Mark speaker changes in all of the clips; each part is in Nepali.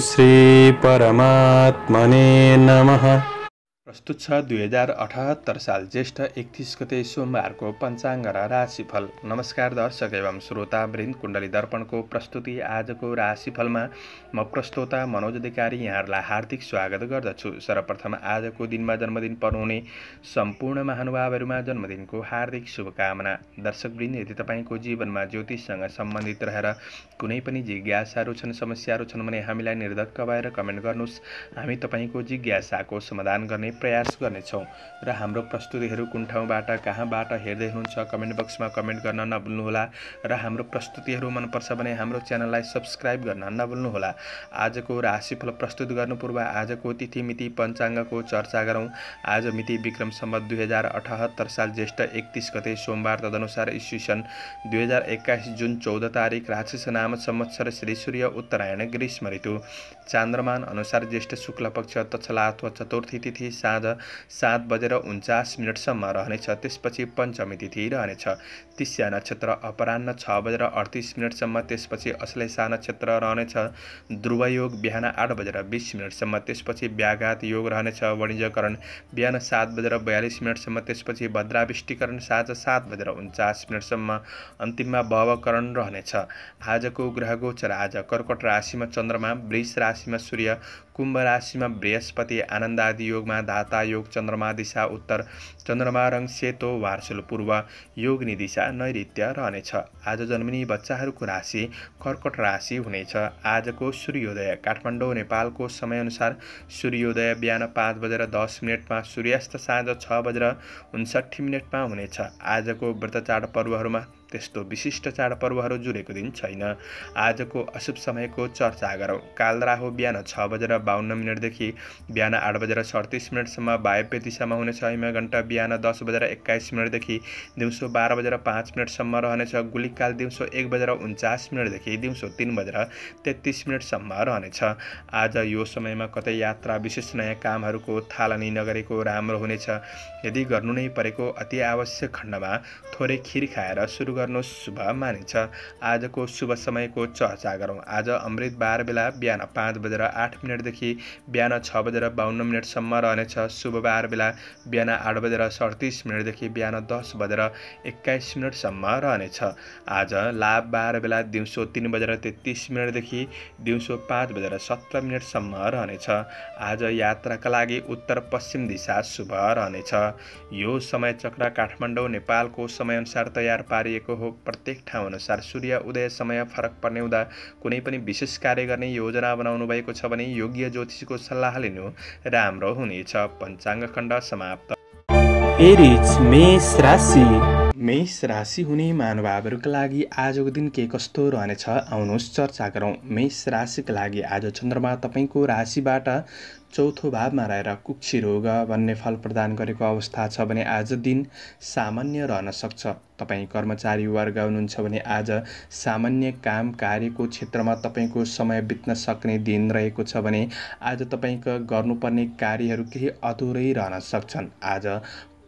Speaker 1: श्री परमात्मने नमः।
Speaker 2: प्रस्तुत छ 2078 साल ज्येष्ठ 31 गते सोमबारको पञ्चाङ्ग र राशिफल। नमस्कार दर्शक एवं श्रोता वृन्द, कुण्डली दर्पणको प्रस्तुति आजको राशिफलमा म प्रस्तोता मनोज अधिकारी यहाँहरूलाई हार्दिक स्वागत गर्दछु। सर्वप्रथम आजको दिनमा जन्मदिन पर्नुहुने सम्पूर्ण महानुभावहरूमा जन्मदिनको हार्दिक शुभकामना। दर्शकवृन्द, यदि तपाईँको जीवनमा ज्योतिषसँग सम्बन्धित रहेर कुनै पनि जिज्ञासाहरू छन्, समस्याहरू छन् भने हामीलाई निर्धक्क भएर कमेन्ट गर्नुहोस्। हामी तपाईँको जिज्ञासाको समाधान गर्ने प्रयास गर्नेछौँ र हाम्रो प्रस्तुतिहरू कुन ठाउँबाट कहाँबाट हेर्दै हुनुहुन्छ कमेन्ट बक्समा कमेन्ट गर्न नभुल्नुहोला र हाम्रो प्रस्तुतिहरू मनपर्छ भने हाम्रो च्यानललाई सब्स्क्राइब गर्न नभुल्नुहोला। आजको राशिफल प्रस्तुत गर्नु पूर्व आजको तिथि मिति पञ्चाङ्गको चर्चा गरौँ। आज मिति विक्रम सम्वत 2078 साल ज्येष्ठ 31 गते सोमबार, तदनुसार ईस्वी सन् 2021 जुन 14 तारिक, राक्षस नाम संवत्सर, श्री सूर्य उत्तरायण, ग्रीष्म ऋतु, चान्द्रमान अनुसार ज्येष्ठ शुक्ल पक्ष तत्सला अथवा चतुर्थी तिथि साँझ 7:49 रहनेछ। त्यसपछि पञ्चमी तिथि रहनेछ। तिस्या नक्षत्र अपराह्न 6:38 त्यसपछि अश्लेषा नक्षत्र रहनेछ। ध्रुव योग बिहान 8:20 त्यसपछि व्याघात योग रहनेछ। वाणिज्यकरण बिहान 7:42 त्यसपछि भद्राविष्टिकरण साँझ 7:49 अन्तिममा भवकरण रहनेछ। आजको ग्रह गोचर। आज कर्कट राशिमा चन्द्रमा, वृष राशिमा सूर्य, कुम्भ राशिमा बृहस्पति, आनन्द आदि योगमा धाता योग, चन्द्रमा दिशा उत्तर, चन्द्रमा रङ सेतो वार्सुल पूर्व, योगनी दिशा नैऋत्य रहनेछ। आज जन्मिने बच्चाहरूको राशि कर्कट राशि हुनेछ। आजको सूर्योदय काठमाडौँ नेपालको समयअनुसार सूर्योदय बिहान 5:10 सूर्यास्त साँझ 6:59 हुनेछ। आजको व्रत चाडपर्वहरूमा त्यस्तो विशिष्ट चाडपर्वहरू जुरेको दिन छैन। आजको अशुभ समयको चर्चा गरौँ। कालराहु बिहान 6:52 देखि बिहान 8:37 वायव्य दिशामा हुनेछ। हिमघण्टा बिहान 10:21 देखि दिउँसो 12:05 रहनेछ। गुलिकाल दिउँसो 1:49 देखि दिउँसो 3:33 रहनेछ। आज यो समयमा कतै यात्रा, विशेष नयाँ कामहरूको थालनी नगरेको राम्रो हुनेछ। यदि गर्नु नै परेको अति आवश्यक खण्डमा थोरै खिर खाएर सुरु गर्नु शुभ मानिन्छ। आजको शुभ समयको चर्चा गरौँ। आज अमृत बार बेला बिहान 5:08 देखि बिहान 6:52 रहनेछ। शुभ बार बेला बिहान 8:37 देखि बिहान 10:21 रहनेछ। आज लाभ बार बेला दिउँसो 3:33 देखि दिउँसो 5:17 रहनेछ। आज यात्राका लागि उत्तर पश्चिम दिशा शुभ रहनेछ। यो समय चक्र काठमाडौँ नेपालको समयअनुसार तयार पारिएको हो। प्रत्येक ठाउँ अनुसार सूर्य उदय समय फरक पर्ने हुँदा कुनै पनि विशेष कार्य गर्ने योजना बनाउनु भएको छ भने योग्य ज्योतिषीको सल्लाह लिनु राम्रो हुनेछ। पञ्चाङ्ग खण्ड समाप्त।
Speaker 1: एरिज मेष राशि।
Speaker 2: मेष राशि हुने महानुभावहरूका लागि आजको दिन के कस्तो रहनेछ आउनुहोस् चर्चा गरौँ। मेष राशिका लागि आज चन्द्रमा तपाईँको राशिबाट चौथो भावमा रहेर कुक्षी रोग भन्ने फल प्रदान गरेको अवस्था छ भने आज दिन सामान्य रहन सक्छ। तपाईँ कर्मचारी वर्ग हुनुहुन्छ भने आज सामान्य काम कार्यको क्षेत्रमा तपाईँको समय बित्न सक्ने दिन रहेको छ भने आज तपाईँका गर्नुपर्ने कार्यहरू केही अधुरै रहन सक्छन्। आज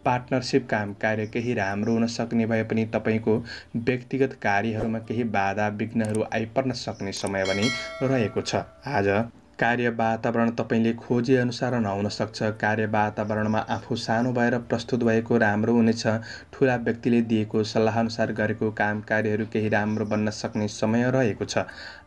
Speaker 2: पार्टनरसिप काम कार्य केही राम्रो हुन सक्ने भए पनि तपाईँको व्यक्तिगत कार्यहरूमा केही बाधा विघ्नहरू आइपर्न सक्ने समय पनि रहेको छ। आज कार्य वातावरण तपाईँले खोजे अनुसार नहुन सक्छ। कार्य वातावरणमा आफू सानो भएर प्रस्तुत भएको राम्रो हुनेछ। ठुला व्यक्तिले दिएको सल्लाह अनुसार गरेको काम कार्यहरू केही राम्रो बन्न सक्ने समय रहेको छ।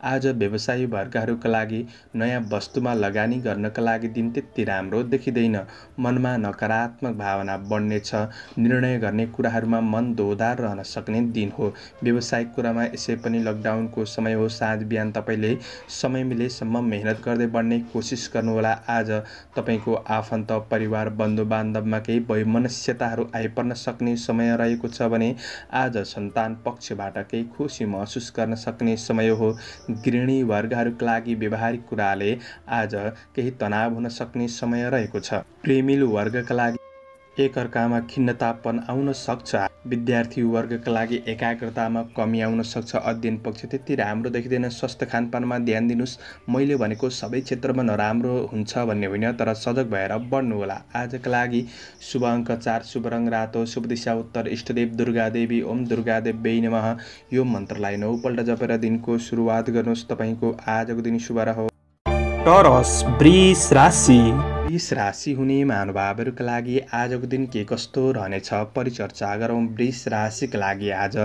Speaker 2: आज व्यवसायी वर्गहरूका लागि नयाँ वस्तुमा लगानी गर्नका लागि दिन त्यति राम्रो देखिँदैन। मनमा नकारात्मक भावना बढ्नेछ। निर्णय गर्ने कुराहरूमा मन दोधार रहन सक्ने दिन हो। व्यवसायिक कुरामा यसै पनि लकडाउनको समय हो। साँझ बिहान तपाईँले समय मिलेसम्म मेहनत गर्दै बढ्ने कोसिस गर्नुहोला। आज तपाईँको आफन्त परिवार बन्धु बान्धवमा केही वैमनस्यताहरू आइपर्न सक्ने समय रहेको छ भने आज सन्तान पक्षबाट केही खुसी महसुस गर्न सक्ने समय हो। गृहिणी वर्गहरूका लागि व्यवहारिक कुराले आज केही तनाव हुन सक्ने समय रहेको छ। प्रेमिलो वर्गका लागि एकअर्कामा खिन्नतापन आउन सक्छ। विद्यार्थी वर्गका लागि एकाग्रतामा कमी आउन सक्छ। अध्ययन पक्ष त्यति राम्रो देखिँदैन। स्वस्थ खानपानमा ध्यान दिनुहोस्। मैले भनेको सबै क्षेत्रमा नराम्रो हुन्छ भन्ने होइन, तर सजग भएर बढ्नुहोला। आजका लागि शुभ अङ्क 4, शुभ रङ रातो, शुभ दिशा उत्तर, इष्टदेव दुर्गा देवी, ओम दुर्गा देवी नमः। यो मन्त्रलाई 9 पल्ट जपेर दिनको सुरुवात गर्नुहोस्। तपाईँको आजको दिन शुभ रहोस्।
Speaker 1: टरस वृष राशि।
Speaker 2: वृष राशि हुने महानुभावहरूका लागि आजको दिन के कस्तो रहनेछ परिचर्चा गरौँ। वृष राशिका लागि आज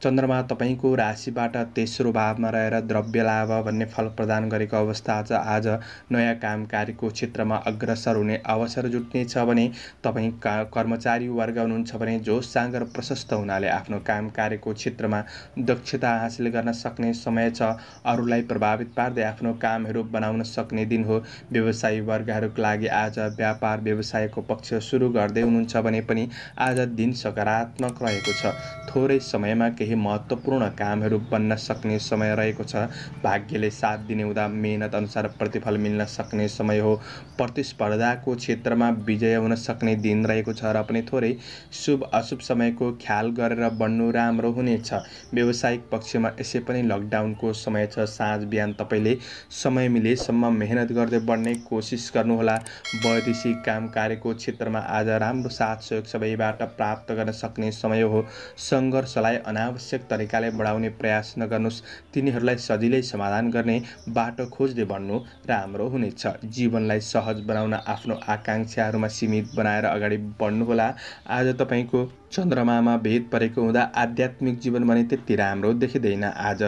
Speaker 2: चन्द्रमा तपाईँको राशिबाट तेस्रो भावमा रहेर द्रव्य लाभ भन्ने फल प्रदान गरेको अवस्था छ। आज नयाँ काम कार्यको क्षेत्रमा अग्रसर हुने अवसर जुट्नेछ भने तपाईँ कर्मचारी वर्ग हुनुहुन्छ भने जोस जाँगर प्रशस्त हुनाले आफ्नो काम कार्यको क्षेत्रमा दक्षता हासिल गर्न सक्ने समय छ। अरूलाई प्रभावित पार्दै आफ्नो कामहरू बनाउन सक्ने दिन हो। व्यवसायी वर्गहरूका लागि आज व्यापार व्यवसायको पक्ष सुरु गर्दै हुनुहुन्छ भने पनि आज दिन सकारात्मक रहेको छ। थोरै समयमा केही महत्त्वपूर्ण कामहरू बन्न सक्ने समय रहेको छ। भाग्यले साथ दिने हुँदा मेहनत अनुसार प्रतिफल मिल्न सक्ने समय हो। प्रतिस्पर्धाको क्षेत्रमा विजय हुन सक्ने दिन रहेको छ र पनि थोरै शुभ अशुभ समयको ख्याल गरेर बढ्नु राम्रो हुनेछ। व्यावसायिक पक्षमा यसै पनि लकडाउनको समय छ। साँझ बिहान तपाईँले समय मिलेसम्म मेहनत गर्दै बढ्ने कोसिस गर्नुहोला। वैदेशिक काम कार्यको क्षेत्रमा आज राम्रो साथ सहयोग सबैबाट प्राप्त गर्न सक्ने समय हो। सङ्घर्षलाई अनावश्यक तरिकाले बढाउने प्रयास नगर्नुहोस्। तिनीहरूलाई सजिलै समाधान गर्ने बाटो खोज्दै बढ्नु राम्रो हुनेछ। जीवनलाई सहज बनाउन आफ्नो आकाङ्क्षाहरूमा सीमित बनाएर अगाडि बढ्नुहोला। आज तपाईँको चन्द्रमामा भेद परेको हुँदा आध्यात्मिक जीवन भने त्यति राम्रो देखिँदैन। आज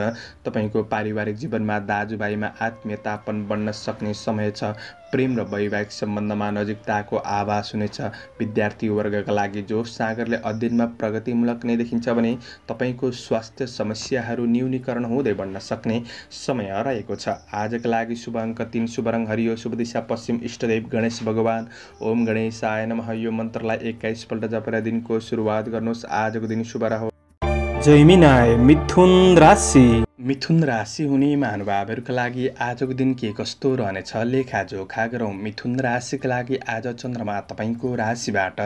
Speaker 2: तपाईँको पारिवारिक जीवनमा दाजुभाइमा आत्मीयतापन बढ्न सक्ने समय छ। प्रेम र वैवाहिक सम्बन्धमा नजिकताको आभास हुनेछ। विद्यार्थी वर्गका लागि जोस जाँगरले अध्ययनमा प्रगतिमूलक नै देखिन्छ भने तपाईँको स्वास्थ्य समस्याहरू न्यूनीकरण हुँदै बढ्न सक्ने समय रहेको छ। आजका लागि शुभ अङ्क 3, शुभ रङ हरियो, शुभ दिशा पश्चिम, इष्टदेव गणेश भगवान। ओम गणेशाय नमः। यो मन्त्रलाई 21 पल्ट जपेर दिनको सुरुवात गर्नुहोस्। आजको दिन शुभ रहोस्।
Speaker 1: जैमिनाय मिथुन राशि।
Speaker 2: मिथुन राशि हुने महानुभावहरूका लागि आजको दिन के कस्तो रहनेछ लेखाजोखा गरौँ। मिथुन राशिका लागि आज चन्द्रमा तपाईँको राशिबाट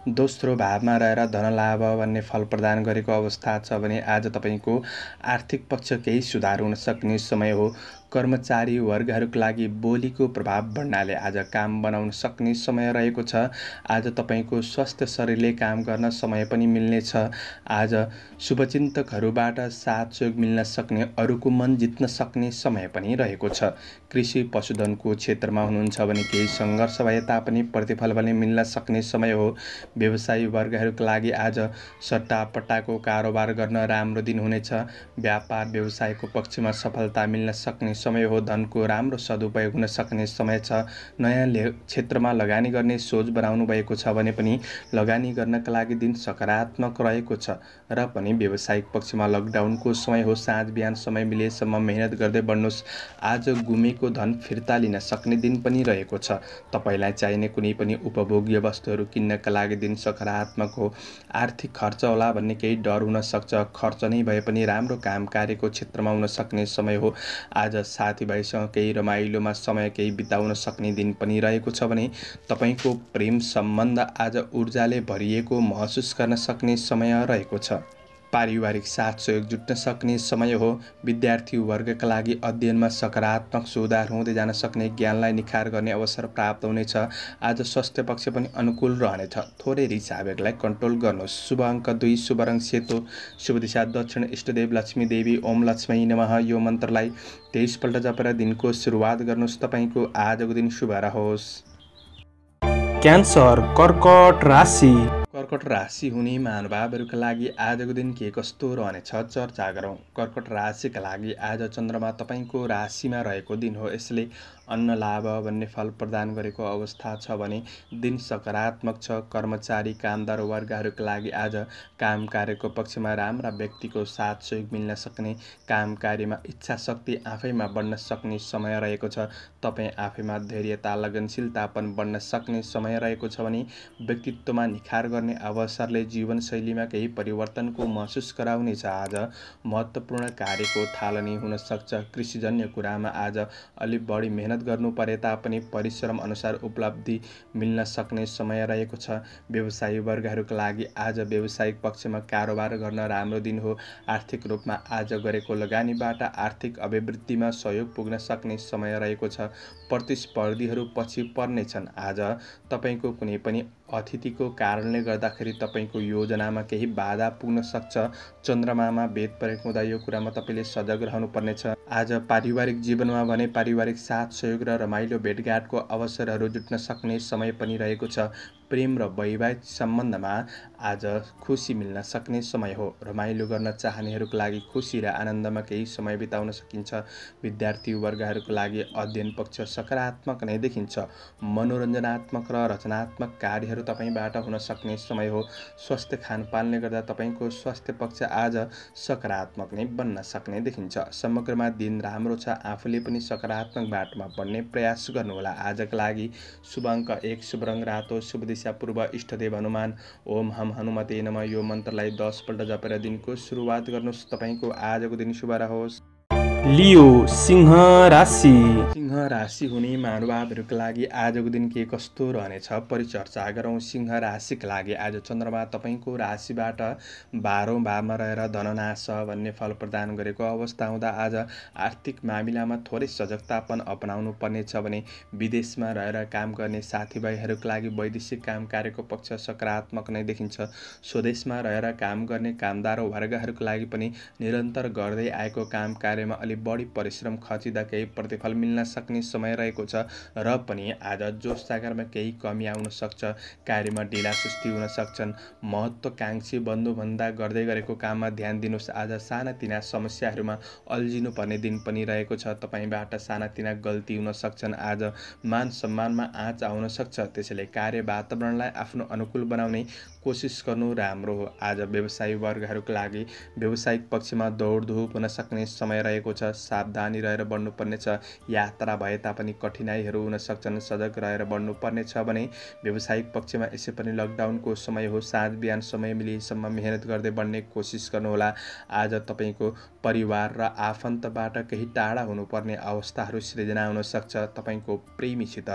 Speaker 2: दोस्रो भावमा रहेर धनलाभ भन्ने फल प्रदान गरेको अवस्था छ भने आज तपाईँको आर्थिक पक्ष केही सुधार हुन सक्ने समय हो। कर्मचारी वर्गहरूका लागि बोलीको प्रभाव बढ्नाले आज काम बनाउन सक्ने समय रहेको छ। आज तपाईँको स्वस्थ शरीरले काम गर्न समय पनि मिल्नेछ। आज शुभचिन्तकहरूबाट साथ सहयोग मिल्न सक्ने, अरूको मन जित्न सक्ने समय पनि रहेको छ। कृषि पशुधनको क्षेत्रमा हुनुहुन्छ भने केही सङ्घर्ष भए तापनि प्रतिफल भने मिल्न सक्ने समय हो। व्यवसायी वर्गहरूका लागि आज सट्टापट्टाको कारोबार गर्न राम्रो दिन हुनेछ। व्यापार व्यवसायको पक्षमा सफलता मिल्न सक्ने समय हो। धनको राम्रो सदुपयोग हुन सक्ने समय छ। नयाँ क्षेत्रमा लगानी गर्ने सोच बनाउनु भएको छ भने पनि लगानी गर्नका लागि दिन सकारात्मक रहेको छ र पनि व्यावसायिक पक्षमा लकडाउनको समय हो। साँझ बिहान समय मिलेसम्म मेहनत गर्दै बढ्नुहोस्। आज गुमेको धन फिर्ता लिन सक्ने दिन पनि रहेको छ। तपाईँलाई चाहिने कुनै पनि उपभोग्य वस्तुहरू किन्नका लागि दिन सकारात्मक हो। आर्थिक खर्च होला भन्ने केही डर हुन सक्छ। खर्च नै भए पनि राम्रो काम कार्यको क्षेत्रमा हुन सक्ने समय हो। आज साथीभाइसँग केही रमाइलोमा समय केही बिताउन सक्ने दिन पनि रहेको छ भने तपाईँको प्रेम सम्बन्ध आज ऊर्जाले भरिएको महसुस गर्न सक्ने समय रहेको छ। पारिवारिक साथ सहयोग जुट्न सक्ने समय हो। विद्यार्थी वर्गका लागि अध्ययनमा सकारात्मक सुधार हुँदै जान सक्ने, ज्ञानलाई निखार गर्ने अवसर प्राप्त हुनेछ। आज स्वास्थ्य पक्ष पनि अनुकूल रहनेछ। थोरै रिस आवेगलाई कन्ट्रोल गर्नुहोस्। शुभ अङ्क 2, शुभ रङ सेतो, शुभ दिशा दक्षिण, इष्टदेव लक्ष्मी देवी। ओम लक्ष्मी नमः। यो मन्त्रलाई 23 पल्ट जपेर दिनको सुरुवात गर्नुहोस्। तपाईँको आजको दिन शुभ रहोस्।
Speaker 1: क्यान्सर कर्कट राशि।
Speaker 2: कर्कट राशि हुने महानुभावहरूका लागि आजको दिन के कस्तो रहनेछ चर्चा गरौँ। कर्कट राशिका लागि आज चन्द्रमा तपाईँको राशिमा रहेको दिन हो। यसले अन्न लाभ भन्ने फल प्रदान गरेको अवस्था छ भने दिन सकारात्मक छ। कर्मचारी कामदार वर्गहरूका लागि आज काम कार्यको पक्षमा राम्रा व्यक्तिको साथ सहयोग मिल्न सक्ने, काम कार्यमा इच्छा शक्ति आफैमा बढ्न सक्ने समय रहेको छ। तपाईँ आफैमा धैर्यता लगनशीलतापन बढ्न सक्ने समय रहेको छ भने व्यक्तित्वमा निखार गर्ने अवसरले जीवनशैलीमा केही परिवर्तनको महसुस गराउनेछ। आज महत्त्वपूर्ण कार्यको थालनी हुन सक्छ। कृषिजन्य कुरामा आज अलिक बढी मेहनत गर्नु परे तापनि परिश्रम अनुसार उपलब्धि मिल्न सक्ने समय रहेको छ। व्यवसायी वर्गहरूका लागि आज व्यावसायिक पक्षमा कारोबार गर्न राम्रो दिन हो। आर्थिक रूपमा आज गरेको लगानीबाट आर्थिक अभिवृद्धिमा सहयोग पुग्न सक्ने समय रहेको छ। प्रतिस्पर्धीहरू पछि पर्नेछन्। आज तपाईँको कुनै पनि अतिथिको कारणले गर्दाखेरि तपाईँको योजनामा केही बाधा पुग्न सक्छ। चन्द्रमामा भेद परेको हुँदा यो कुरामा तपाईँले सजग रहनुपर्नेछ। आज पारिवारिक जीवनमा भने पारिवारिक साथ सहयोग र रमाइलो भेटघाटको अवसरहरू जुट्न सक्ने समय पनि रहेको छ। प्रेम र वैवाहिक सम्बन्धमा आज खुसी मिल्न सक्ने समय हो। रमाइलो गर्न चाहनेहरूको लागि खुसी र आनन्दमा केही समय बिताउन सकिन्छ। विद्यार्थी वर्गहरूको लागि अध्ययन पक्ष सकारात्मक नै देखिन्छ। मनोरञ्जनात्मक र रचनात्मक कार्यहरू तपाईँबाट हुन सक्ने समय हो। स्वस्थ खानपानले गर्दा तपाईँको स्वास्थ्य पक्ष आज सकारात्मक नै बन्न सक्ने देखिन्छ। समग्रमा दिन राम्रो छ। आफूले पनि सकारात्मक बाटोमा बढ्ने प्रयास गर्नुहोला। आजका लागि शुभ अङ्क 1, शुभ रङ रातो, शुभ दिशा पूर्व, इष्टदेव हनुमान। ओम हम हनुमते नमः यो मन्त्रलाई 10 पल्ट जपेर दिनको सुरुवात गर्नुहोस्। तपाईँको आजको दिन शुभ रहोस्।
Speaker 1: लियो सिंह राशि।
Speaker 2: सिंह राशि हुने महानुभावहरूका लागि आजको दिन के कस्तो रहनेछ परिचर्चा गरौँ। सिंह राशिका लागि आज चन्द्रमा तपाईँको राशिबाट 12औं भावमा रहेर धननाश भन्ने फल प्रदान गरेको अवस्था हुँदा आज आर्थिक मामिलामा थोरै सजगतापन अपनाउनु पर्नेछ भने विदेशमा रहेर काम गर्ने साथीभाइहरूका लागि वैदेशिक काम कार्यको पक्ष सकारात्मक नै देखिन्छ। स्वदेशमा रहेर काम गर्ने कामदार वर्गहरूका लागि पनि निरन्तर गर्दै आएको काम कार्यमा अलि बढी परिश्रम खचिँदा केही प्रतिफल मिल्न सक्ने समय रहेको छ र पनि आज जोस जागरमा केही कमी आउन सक्छ। कार्यमा ढिला सुस्ती हुन सक्छन्। महत्त्वकांक्षी बन्धुभन्दा गर्दै गरेको काममा ध्यान दिनुहोस्। आज सानातिना समस्याहरूमा अल्झिनु पर्ने दिन पनि रहेको छ। तपाईँबाट सानातिना गल्ती हुन सक्छन्। आज मान सम्मानमा आँच आउन सक्छ। त्यसैले कार्य वातावरणलाई आफ्नो अनुकूल बनाउने कोसिस गर्नु राम्रो हो। आज व्यवसायी वर्गहरूका लागि व्यावसायिक पक्षमा दौडधुप हुन सक्ने समय रहेको छ। सावधानी रहेर बढ्नुपर्नेछ। यात्रा भए तापनि कठिनाइहरू हुन सक्छन्। सजग रहेर बढ्नुपर्नेछ भने व्यावसायिक पक्षमा यसै पनि लकडाउनको समय हो। साँझ बिहान समय मिलेसम्म मेहनत गर्दै बढ्ने कोसिस गर्नुहोला। आज तपाईँको परिवार र आफन्तबाट केही टाढा हुनुपर्ने अवस्थाहरू सृजना हुन सक्छ। तपाईँको प्रेमीसित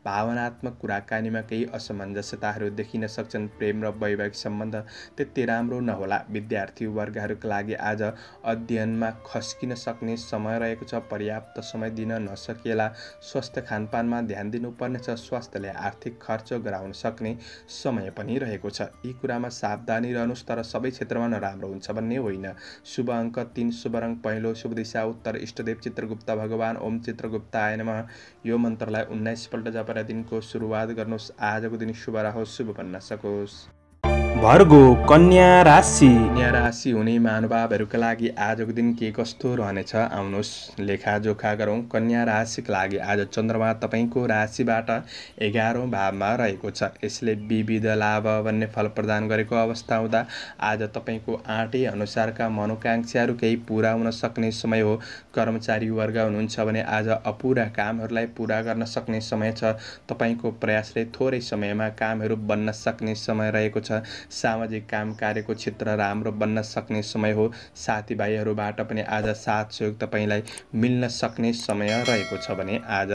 Speaker 2: भावनात्मक कुराकानीमा केही असमञ्जसताहरू देखिन सक्छन्। प्रेम र वैवाहिक सम्बन्ध त्यति राम्रो नहोला। विद्यार्थी वर्गहरूका लागि आज अध्ययनमा खस्किन सक्ने समय रहेको छ। पर्याप्त समय दिन नसकिएला। स्वस्थ खानपानमा ध्यान दिनुपर्नेछ। स्वास्थ्यले आर्थिक खर्च गराउन सक्ने समय पनि रहेको छ। यी कुरामा सावधानी रहनुहोस्, तर सबै क्षेत्रमा नराम्रो हुन्छ भन्ने होइन। शुभ अङ्क 3, शुभ रङ पहेँलो, शुभ दिशा उत्तर, इष्टदेव चित्रगुप्त भगवान। ओम चित्रगुप्ताय नमः यो मन्त्रलाई 19 पल्ट जपेर दिनको सुरुवात गर्नुहोस्। आजको दिन शुभ रहोस्, शुभ बन्न सकोस्।
Speaker 1: भर्गो कन्या राशि।
Speaker 2: कन्या राशि हुने महानुभावहरूका लागि आजको दिन के कस्तो रहनेछ आउनुहोस् लेखाजोखा गरौँ। कन्या राशिका लागि आज चन्द्रमा तपाईँको राशिबाट 11औं भावमा रहेको छ। यसले विविध लाभ भन्ने फल प्रदान गरेको अवस्था हुँदा आज तपाईँको आँटे अनुसारका मनोकांक्षाहरू केही पुरा हुन सक्ने समय हो। कर्मचारी वर्ग हुनुहुन्छ भने आज अपुरा कामहरूलाई पुरा गर्न सक्ने समय छ। तपाईँको प्रयासले थोरै समयमा कामहरू बन्न सक्ने समय रहेको छ। सामाजिक काम कार्यको क्षेत्र राम्रो बन्न सक्ने समय हो। साथीभाइहरूबाट पनि आज साथ सहयोग तपाईँलाई मिल्न सक्ने समय रहेको छ भने आज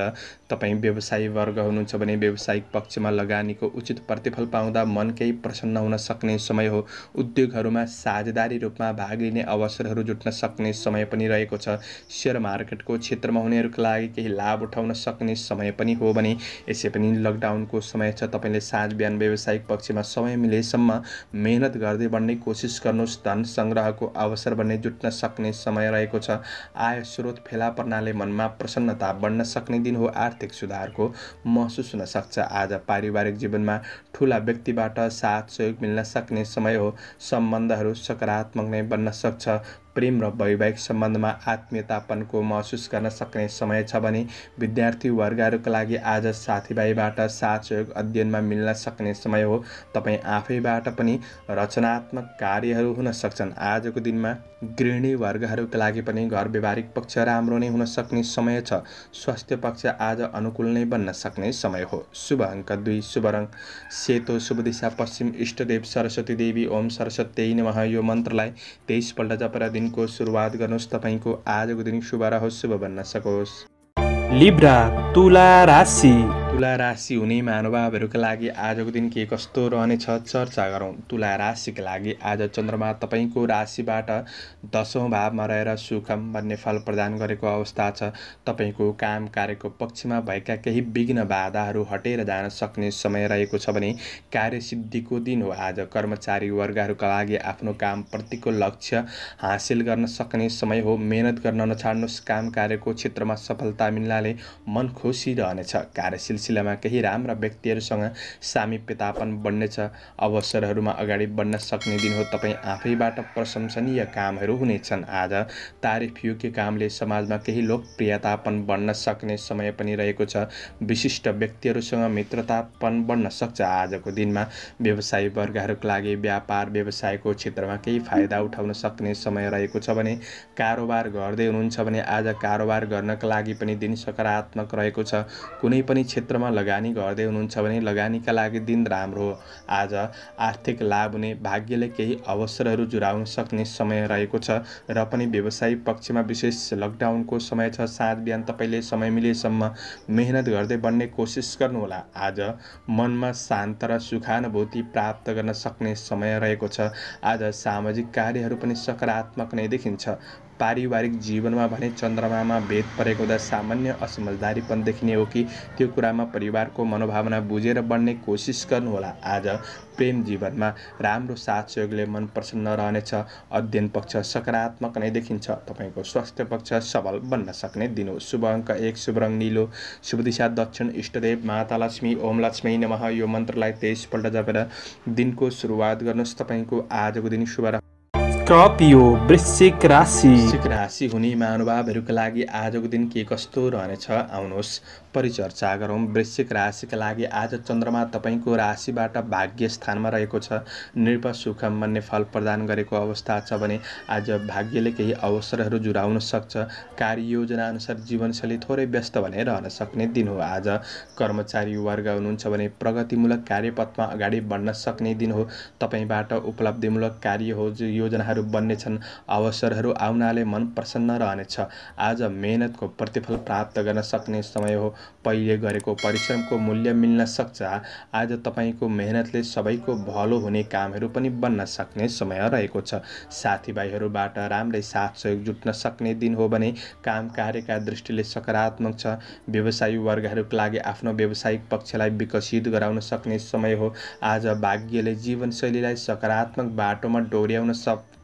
Speaker 2: तपाईँ व्यवसायी वर्ग हुनुहुन्छ भने व्यावसायिक पक्षमा लगानीको उचित प्रतिफल पाउँदा मन केही प्रसन्न हुन सक्ने समय हो। उद्योगहरूमा साझेदारी रूपमा भाग लिने अवसरहरू जुट्न सक्ने समय पनि रहेको छ। सेयर मार्केटको क्षेत्रमा हुनेहरूका लागि केही लाभ उठाउन सक्ने समय पनि हो भने यसै पनि लकडाउनको समय छ। तपाईँले साँझ बिहान व्यावसायिक पक्षमा समय मिलेसम्म मेहनत गर्दै बढ्ने कोसिस गर्नुहोस्। धन सङ्ग्रहको अवसर भने जुट्न सक्ने समय रहेको छ। आय स्रोत फेला पर्नाले मनमा प्रसन्नता बढ्न सक्ने दिन हो। आर्थिक सुधारको महसुस हुन सक्छ। आज पारिवारिक जीवनमा ठुला व्यक्तिबाट साथ सहयोग मिल्न सक्ने समय हो। सम्बन्धहरू सकारात्मक नै बन्न सक्छ। प्रेम र वैवाहिक सम्बन्धमा आत्मीयतापनको महसुस गर्न सक्ने समय छ भने विद्यार्थी वर्गहरूका लागि आज साथीभाइबाट साथ सहयोग अध्ययनमा मिल्न सक्ने समय हो। तपाईँ आफैबाट पनि रचनात्मक कार्यहरू हुन सक्छन्। आजको दिनमा गृहिणी वर्गहरूका लागि पनि घर व्यावहारिक पक्ष राम्रो नै हुन सक्ने समय छ। स्वास्थ्य पक्ष आज अनुकूल नै बन्न सक्ने समय हो। शुभ अङ्क 2, शुभ रङ सेतो, शुभ दिशा पश्चिम, इष्टदेव सरस्वती देवी। ओम सरस्वती नमः यो मन्त्रलाई 23 पल्ट जपेर दिनको सुरुवात गर्नुहोस्। तपाईँको आजको दिन शुभ रहोस्, शुभ बन्न सकोस्।
Speaker 1: लिब्रा तुला राशि।
Speaker 2: तुला राशि हुने महानुभावहरूका लागि आजको दिन के कस्तो रहनेछ चर्चा गरौँ। तुला राशिका लागि आज चन्द्रमा तपाईँको राशिबाट 10औं भावमा रहेर सुखम भन्ने फल प्रदान गरेको अवस्था छ। तपाईँको काम कार्यको पक्षमा भएका केही विघ्न बाधाहरू हटेर जान सक्ने समय रहेको छ भने कार्यसिद्धिको दिन हो। आज कर्मचारी वर्गहरूका लागि आफ्नो कामप्रतिको लक्ष्य हासिल गर्न सक्ने समय हो। मेहनत गर्न नछाड्नुहोस्। काम कार्यको क्षेत्रमा सफलता मिल्नाले मन खुसी रहनेछ। कार्यसिलसिलामा केही राम्रा व्यक्तिहरूसँग सामिप्यतापन बढ्नेछ। अवसरहरूमा अगाडि बढ्न सक्ने दिन हो। तपाईँ आफैबाट प्रशंसनीय कामहरू हुनेछन्। आज तारिफ योग्य कामले समाजमा केही लोकप्रियतापन बढ्न सक्ने समय पनि रहेको छ। विशिष्ट व्यक्तिहरूसँग मित्रतापन बढ्न सक्छ। आजको दिनमा व्यवसायी वर्गहरूका लागि व्यापार व्यवसायको क्षेत्रमा केही फाइदा उठाउन सक्ने समय रहेको छ भने कारोबार गर्दै हुनुहुन्छ भने आज कारोबार गर्नका लागि पनि दिन सकारात्मक रहेको छ। कुनै पनि क्षेत्रमा लगानी गर्दै हुनुहुन्छ भने लगानीका लागि दिन राम्रो हो। आज आर्थिक लाभ हुने भाग्यले केही अवसरहरू जुराउन सक्ने समय रहेको छ र पनि व्यवसायिक पक्षमा विशेष लकडाउनको समय छ। साँझ बिहान तपाईँले समय मिलेसम्म मेहनत गर्दै बढ्ने कोसिस गर्नुहोला। आज मनमा शान्त र सुखानुभूति प्राप्त गर्न सक्ने समय रहेको छ। आज सामाजिक कार्यहरू पनि सकारात्मक नै देखिन्छ। पारिवारिक जीवनमा भने चन्द्रमामा भेद परेको हुँदा सामान्य असमझदारीपन देखिने हो कि त्यो कुरामा परिवारको मनोभावना बुझेर बढ्ने कोसिस गर्नुहोला। आज प्रेम जीवनमा राम्रो साथ सहयोगले मन प्रसन्न रहनेछ। अध्ययन पक्ष सकारात्मक नै देखिन्छ। तपाईँको स्वास्थ्य पक्ष सबल बन्न सक्ने दिन हो। शुभ अङ्क 1, शुभ रङ नीलो, शुभ दिशा दक्षिण, इष्टदेव माता लक्ष्मी, ओम लक्ष्मी नमः यो मन्त्रलाई 23 पल्ट जपेर दिनको सुरुवात गर्नुहोस्। तपाईँको आजको दिन शुभ
Speaker 1: स्कर्पियो वृश्चिक
Speaker 2: राशि हुने महानुभावहरूका लागि आजको दिन के कस्तो रहनेछ आउनुहोस् परिचर्चा गरौँ। वृश्चिक राशिका लागि आज चन्द्रमा तपाईँको राशिबाट भाग्य स्थानमा रहेको छ। नृप सुखम भन्ने फल प्रदान गरेको अवस्था छ भने आज भाग्यले केही अवसरहरू जुराउन सक्छ। कार्ययोजना अनुसार जीवनशैली थोरै व्यस्त भने रहन सक्ने दिन हो। आज कर्मचारी वर्ग हुनुहुन्छ भने प्रगतिमूलक कार्यपथमा अगाडि बढ्न सक्ने दिन हो। तपाईँबाट उपलब्धिमूलक कार्य हो योजनाहरू बन्नेछन्। अवसरहरू आउनाले मन प्रसन्न रहनेछ। आज मेहनतको प्रतिफल प्राप्त गर्न सक्ने समय हो। पहिले गरेको परिश्रमको मूल्य मिल्न सक्छ। आज तपाईँको मेहनतले सबैको भलो हुने कामहरू पनि बन्न सक्ने समय रहेको छ। साथीभाइहरूबाट राम्रै साथ सहयोग जुट्न सक्ने दिन हो भने काम कार्यका दृष्टिले सकारात्मक छ। व्यवसायी वर्गहरूका लागि आफ्नो व्यावसायिक पक्षलाई विकसित गराउन सक्ने समय हो। आज भाग्यले जीवनशैलीलाई सकारात्मक बाटोमा डोर्याउन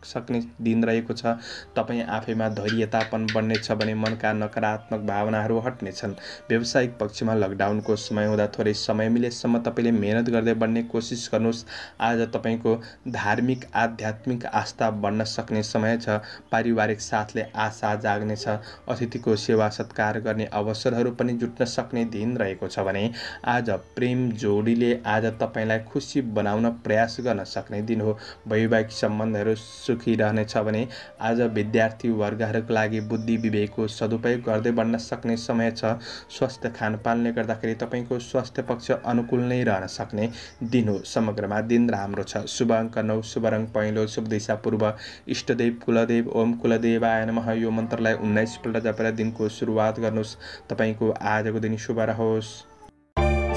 Speaker 2: सक्ने दिन रहेको छ। तपाईँ आफैमा धैर्यतापन बढ्नेछ भने मनका नकारात्मक भावनाहरू हट्नेछन्। व्यावसायिक पक्षमा लकडाउनको समय हुँदा थोरै समय मिलेसम्म तपाईँले मेहनत गर्दै बढ्ने कोसिस गर्नुहोस्। आज तपाईँको धार्मिक आध्यात्मिक आस्था बढ्न सक्ने समय छ। पारिवारिक साथले आशा जाग्नेछ। अतिथिको सेवा सत्कार गर्ने अवसरहरू पनि जुट्न सक्ने दिन रहेको छ भने आज प्रेम जोडीले आज तपाईँलाई खुसी बनाउन प्रयास गर्न सक्ने दिन हो। वैवाहिक सम्बन्धहरू सुखी रहनेछ भने आज विद्यार्थी वर्गहरूका लागि बुद्धि विवेकको सदुपयोग गर्दै बढ्न सक्ने समय छ। स्वस्थ खानपानले गर्दाखेरि तपाईँको स्वास्थ्य पक्ष अनुकूल नै रहन सक्ने दिन हो। समग्रमा दिन राम्रो छ। शुभ अङ्क 9, शुभ रङ पहेँलो, शुभ दिशा पूर्व, इष्टदेव कुलदेव ओम कुलदेवाय नमः यो मन्त्रलाई 19 पल्ट जपेर दिनको सुरुवात गर्नुहोस्। तपाईँको आजको दिन शुभ रहोस्।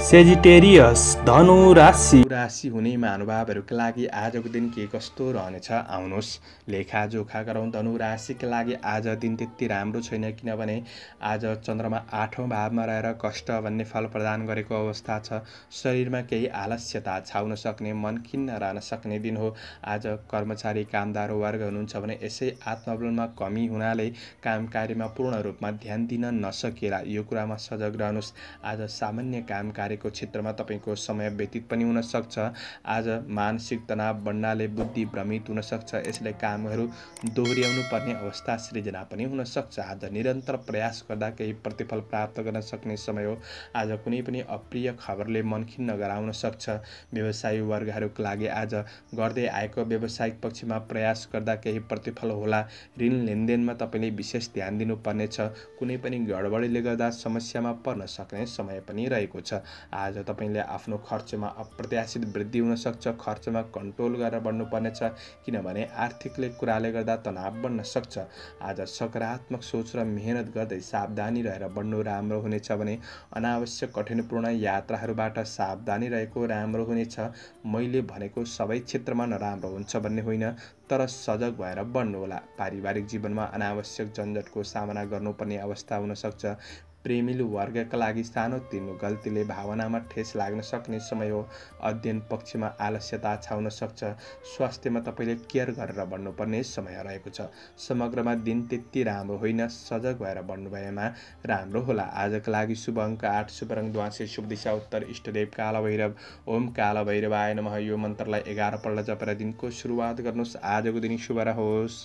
Speaker 1: सेजिटेरियस धनु राशि
Speaker 2: हुने महानुभावहरूका लागि आजको दिन के कस्तो रहनेछ आउनुहोस् लेखाजोखा गरौँ। धनु राशिका लागि आज दिन त्यति राम्रो छैन किनभने आज चन्द्रमा 8औं भावमा रहेर कष्ट भन्ने फल प्रदान गरेको अवस्था छ। शरीरमा केही आलस्यता छाउन सक्ने, मन खिन्न रहन सक्ने दिन हो। आज कर्मचारी कामदार वर्ग हुनुहुन्छ भने यसै आत्मबलमा कमी हुनाले काम कार्यमा पूर्ण रूपमा ध्यान दिन नसकेला यो कुरामा सजग रहनुहोस्। आज सामान्य काम कार्यको क्षेत्रमा तपाईँको समय व्यतीत पनि हुन सक्छ। आज मानसिक तनाव बढ्नाले बुद्धि भ्रमित हुन सक्छ। यसले कामहरू दोहोर्याउनु पर्ने अवस्था सृजना पनि हुन सक्छ। आज निरन्तर प्रयास गर्दा केही प्रतिफल प्राप्त गर्न सक्ने समय हो। आज कुनै पनि अप्रिय खबरले मन खिन्न गराउन सक्छ। व्यवसायी वर्गहरूका लागि आज गर्दै आएको व्यावसायिक पक्षमा प्रयास गर्दा केही प्रतिफल होला। ऋण लेनदेनमा तपाईँले विशेष ध्यान दिनुपर्नेछ। कुनै पनि गडबडीले गर्दा समस्यामा पर्न सक्ने समय पनि रहेको छ। आज तपाईँले आफ्नो खर्चमा अप्रत्याशित वृद्धि हुनसक्छ। खर्चमा कन्ट्रोल गरेर बढ्नुपर्नेछ, किनभने आर्थिकले कुराले गर्दा तनाव बढ्न सक्छ। आज सकारात्मक सोच र मेहनत गर्दै सावधानी रहेर बढ्नु राम्रो हुनेछ भने अनावश्यक कठिनपूर्ण यात्राहरूबाट सावधानी रहेको राम्रो हुनेछ। मैले भनेको सबै क्षेत्रमा नराम्रो हुन्छ भन्ने होइन, तर सजग भएर बढ्नुहोला। पारिवारिक जीवनमा अनावश्यक झन्झटको सामना गर्नुपर्ने अवस्था हुन सक्छ। प्रेमिलो वर्गका लागि सानोतिनो गल्तीले भावनामा ठेस लाग्न सक्ने समय हो। अध्ययन पक्षमा आलस्यता छाउन सक्छ। स्वास्थ्यमा तपाईँले केयर गरेर बढ्नुपर्ने समय रहेको छ। समग्रमा दिन त्यति राम्रो होइन, सजग भएर बढ्नुभएमा राम्रो होला। आजका लागि शुभ अङ्क 8, शुभ रङ ध्वाँसे, शुभ दिशा उत्तर, इष्टदेव कालभैरव। ओम कालभैरवाय नमः। यो मन्त्रलाई 11 पल्ट जपेर दिनको सुरुवात गर्नुहोस्। आजको दिन शुभ रहोस्।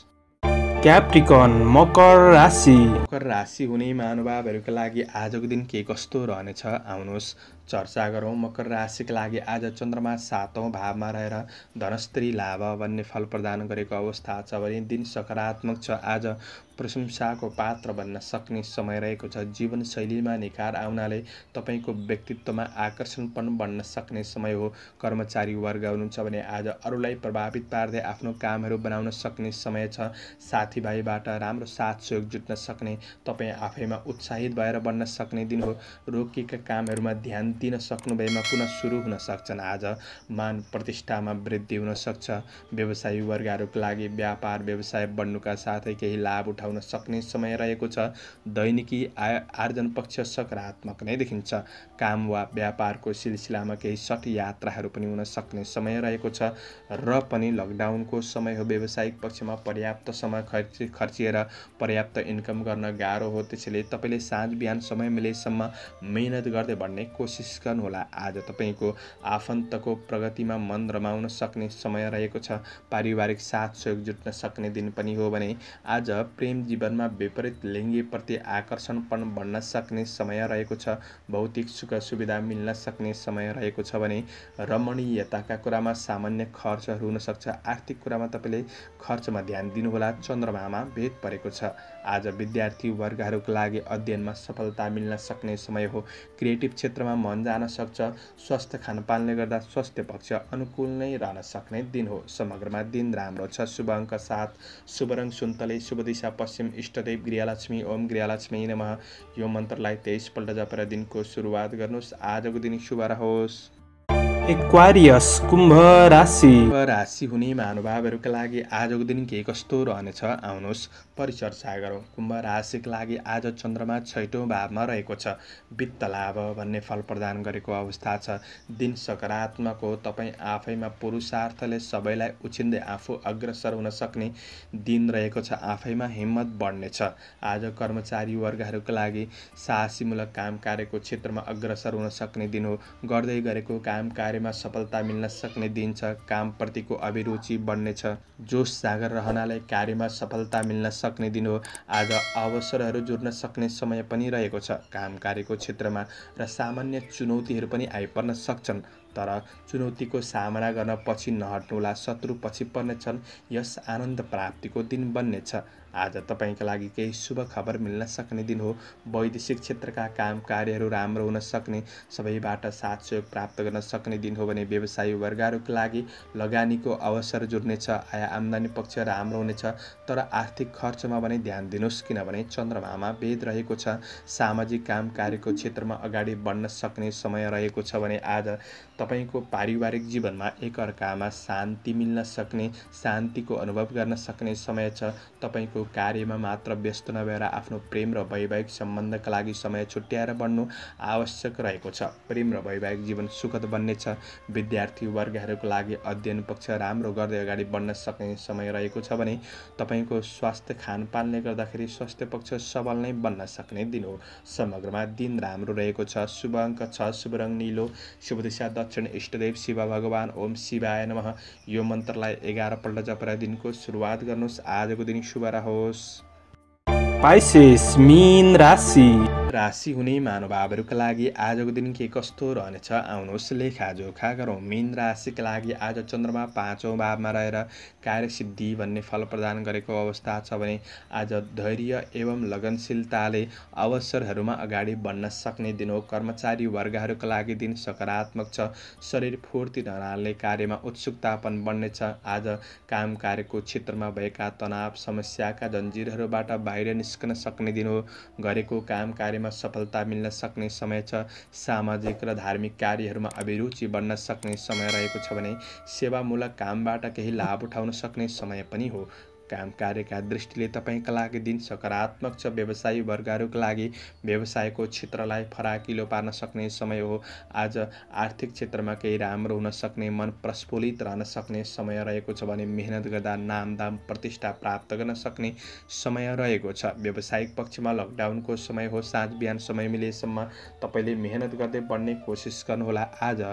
Speaker 1: क्याप्रिकन मकर राशि।
Speaker 2: मकर राशि हुने महानुभावहरूका लागि आजको दिन के कस्तो रहनेछ आउनुहोस् चर्चा गरौँ। मकर राशिका लागि आज चन्द्रमा 7औं भावमा रहेर धनस्त्री लाभ भन्ने फल प्रदान गरेको अवस्था छ भने दिन सकारात्मक छ। आज प्रशंसाको पात्र बन्न सक्ने समय रहेको छ। जीवनशैलीमा निखार आउनाले तपाईँको व्यक्तित्वमा आकर्षणपन बढ्न सक्ने समय हो। कर्मचारी वर्ग हुनुहुन्छ भने आज अरूलाई प्रभावित पार्दै आफ्नो कामहरू बनाउन सक्ने समय छ। साथीभाइबाट राम्रो साथ सहयोग जुट्न सक्ने, तपाईँ आफैमा उत्साहित भएर बढ्न सक्ने दिन हो। रोकिएका कामहरूमा ध्यान दिन सक्नुभएमा पुनः सुरु हुन सक्छन्। आज मान प्रतिष्ठामा वृद्धि हुन सक्छ। व्यवसायी वर्गहरूका लागि व्यापार व्यवसाय बढ्नुका साथै केही लाभ उठाउन सक्ने समय रहेको छ। दैनिकी आय आर्जन पक्ष सकारात्मक नै देखिन्छ। काम वा व्यापारको सिलसिलामा केही सट यात्राहरू पनि हुन सक्ने समय रहेको छ र पनि लकडाउनको समय हो। व्यावसायिक पक्षमा पर्याप्त समय खर्चिएर पर्याप्त इन्कम गर्न गाह्रो हो। त्यसैले तपाईँले साँझ बिहान समय मिलेसम्म मेहनत गर्दै बढ्ने कोसिस गर्नुहोला। आज तपाईँको आफन्तको प्रगतिमा मन रमाउन सक्ने समय रहेको छ। पारिवारिक साथ सहयोग जुट्न सक्ने दिन पनि हो भने आज प्रेम जीवनमा विपरीत लिङ्गीप्रति आकर्षणपन बढ्न सक्ने समय रहेको छ। भौतिक सुख सुविधा मिल्न सक्ने समय रहेको छ भने रमणीयताका कुरामा सामान्य खर्चहरू हुन सक्छ। आर्थिक कुरामा तपाईँले खर्चमा ध्यान दिनुहोला। चन्द्रमामा भेद परेको छ। आज विद्यार्थी वर्गहरूका लागि अध्ययनमा सफलता मिल्न सक्ने समय हो। क्रिएटिभ क्षेत्रमा मन जान सक्छ। स्वस्थ खानपानले गर्दा स्वास्थ्य पक्ष अनुकूल नै रहन सक्ने दिन हो। समग्रमा दिन राम्रो छ। शुभ अङ्क 7, शुभ रङ सुन्तले, शुभ दिशा पश्चिम, इष्टदेव गृहलक्ष्मी। ओम गृहलक्ष्मी नमः। यो मन्त्रलाई 23 पल्ट जपेर दिनको सुरुवात गर्नुहोस्। आजको दिन शुभ रहोस्।
Speaker 1: एक्वारियस कुम्भ राशि।
Speaker 2: कुम्भ राशि हुने महानुभावहरूका लागि आजको दिन के कस्तो रहनेछ आउनुहोस् परिचर्चा गरौँ। कुम्भ राशिका लागि आज चन्द्रमा 6औं भावमा रहेको छ। वित्त लाभ भन्ने फल प्रदान गरेको अवस्था छ। दिन सकारात्मक हो। तपाईँ आफैमा पुरुषार्थले सबैलाई उछिन्दै आफू अग्रसर हुन सक्ने दिन रहेको छ। आफैमा हिम्मत बढ्नेछ। आज कर्मचारी वर्गहरूका लागि साहसीमूलक काम कार्यको क्षेत्रमा अग्रसर हुन सक्ने दिन हो। गर्दै गरेको काम कार्यमा सफलता मिल्न सक्ने दिन छ। कामप्रतिको अभिरुचि बढ्नेछ। जोस जागर रहनाले कार्यमा सफलता मिल्न सक्ने दिन हो। आज अवसरहरू जुर्न सक्ने समय पनि रहेको छ। काम कार्यको क्षेत्रमा र सामान्य चुनौतीहरू पनि आइपर्न सक्छन्, तर चुनौतीको सामना गर्न पछि नहट्नुहोला। शत्रु पछि पर्नेछन्। यस आनन्द प्राप्तिको दिन बन्नेछ। आज तपाईँका लागि केही शुभ खबर मिल्न सक्ने दिन हो। वैदेशिक क्षेत्रका काम कार्यहरू राम्रो हुन सक्ने, सबैबाट साथ सहयोग प्राप्त गर्न सक्ने दिन हो भने व्यवसायी वर्गहरूका लागि लगानीको अवसर जुर्नेछ। आय आम्दानी पक्ष राम्रो हुनेछ, तर आर्थिक खर्चमा भने ध्यान दिनुहोस्, किनभने चन्द्रमामा भेद रहेको छ। सामाजिक काम कार्यको क्षेत्रमा अगाडि बढ्न सक्ने समय रहेको छ भने आज तपाईँको पारिवारिक जीवनमा एकअर्कामा शान्ति मिल्न सक्ने, शान्तिको अनुभव गर्न सक्ने समय छ। तपाईँको कार्यमा मात्र व्यस्त नभएर आफ्नो प्रेम र वैवाहिक सम्बन्धका लागि समय छुट्याएर बढ्नु आवश्यक रहेको छ। प्रेम र वैवाहिक जीवन सुखद बन्नेछ। विद्यार्थी वर्गहरूको लागि अध्ययन पक्ष राम्रो गर्दै अगाडि बढ्न सक्ने समय रहेको छ भने तपाईँको स्वास्थ्य खानपानले गर्दाखेरि स्वास्थ्य पक्ष सबल नै बन्न सक्ने दिन हो। समग्रमा दिन राम्रो रहेको छ। शुभ अङ्क 6, शुभ रङ नीलो, शुभ दिशा दक्षिण, इष्टदेव शिव भगवान। ओम शिवाय नमः। यो मन्त्रलाई 11 पल्ट जपेर दिनको सुरुवात गर्नुहोस्। आजको दिन शुभ रहोस्।
Speaker 1: पाइसेस मीन राशि।
Speaker 2: राशि हुने महानुभावहरूका लागि आजको दिन के कस्तो रहनेछ आउनुहोस् लेखाजोखा गरौँ। मीन राशिका लागि आज चन्द्रमा 5औँ भावमा रहेर कार्यसिद्धि भन्ने फल प्रदान गरेको अवस्था छ भने आज धैर्य एवं लगनशीलताले अवसरहरूमा अगाडि बढ्न सक्ने दिन हो। कर्मचारी वर्गहरूका लागि दिन सकारात्मक छ। शरीर फुर्ती रहनाले कार्यमा उत्सुकतापन बढ्नेछ। आज काम कार्यको क्षेत्रमा भएका तनाव समस्याका जन्जिरहरूबाट बाहिर निस्कन सक्ने दिन हो। गरेको काम कार्यमा सफलता मिल्न सक्ने समय छ। सामाजिक र धार्मिक कार्यहरूमा अभिरुचि बढ्न सक्ने समय रहेको छ भने सेवामूलक कामबाट केही लाभ उठाउन सक्ने समय पनि हो। काम कार्यका दृष्टिले तपाईँका लागि दिन सकारात्मक छ। व्यवसायी वर्गहरूका लागि व्यवसायको क्षेत्रलाई फराकिलो पार्न सक्ने समय हो। आज आर्थिक क्षेत्रमा केही राम्रो हुन सक्ने, मन प्रस्फुलित रहन सक्ने समय रहेको छ भने मेहनत गर्दा नामदाम प्रतिष्ठा प्राप्त गर्न सक्ने समय रहेको छ। व्यावसायिक पक्षमा लकडाउनको समय हो। साँझ बिहान समय मिलेसम्म तपाईँले मेहनत गर्दै बढ्ने कोसिस गर्नुहोला। आज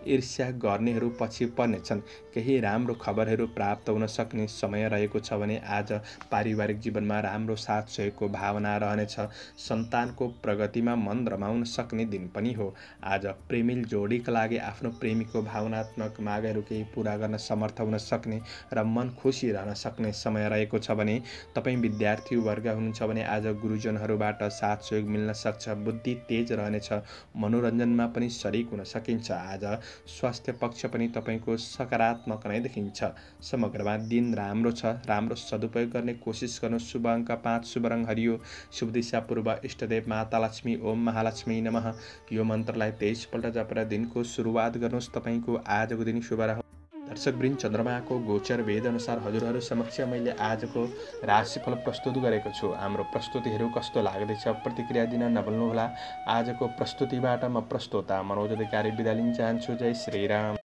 Speaker 2: ईर्ष्या गर्नेहरू पछि पर्नेछन्। केही राम्रो खबरहरू प्राप्त हुन सक्ने समय रहेको छ भने आज पारिवारिक जीवनमा राम्रो साथ सहयोगको भावना रहनेछ। सन्तानको प्रगतिमा मन रमाउन सक्ने दिन पनि हो। आज प्रेमिल जोडीका लागि आफ्नो प्रेमीको भावनात्मक मागहरू केही पूरा गर्न समर्थ हुन सक्ने र मन खुसी रहन सक्ने समय रहेको छ भने तपाईँ विद्यार्थी वर्ग हुनुहुन्छ भने आज गुरुजनहरूबाट साथ सहयोग मिल्न सक्छ। बुद्धि तेज रहनेछ। मनोरञ्जनमा पनि सरिक हुन सकिन्छ। आज स्वास्थ्य पक्ष पनि तपाईँको सकारात्मक नै देखिन्छ। समग्रमा दिन राम्रो छ। राम्रो सदुपयोग गर्ने कोसिस गर्नु। शुभ अङ्क 5, शुभ रङ हरियो, शुभ दिशा पूर्व, इष्टदेव माता लक्ष्मी, ओम महालक्ष्मी नमः। यो मन्त्रलाई 23 पल्ट जपेर दिनको सुरुवात गर्नुहोस्। तपाईँको आजको दिन शुभ रहोस्। दर्शकवृन्द, चन्द्रमाको गोचर वेद अनुसार हजुरहरू समक्ष मैले आजको राशिफल प्रस्तुत गरेको छु। हाम्रो प्रस्तुतिहरू कस्तो लाग्दैछ प्रतिक्रिया दिन नभुल्नुहोला। आजको प्रस्तुतिबाट म प्रस्तोता मनोज अधिकारी बिदा लिन चाहन्छु। जय श्रीराम।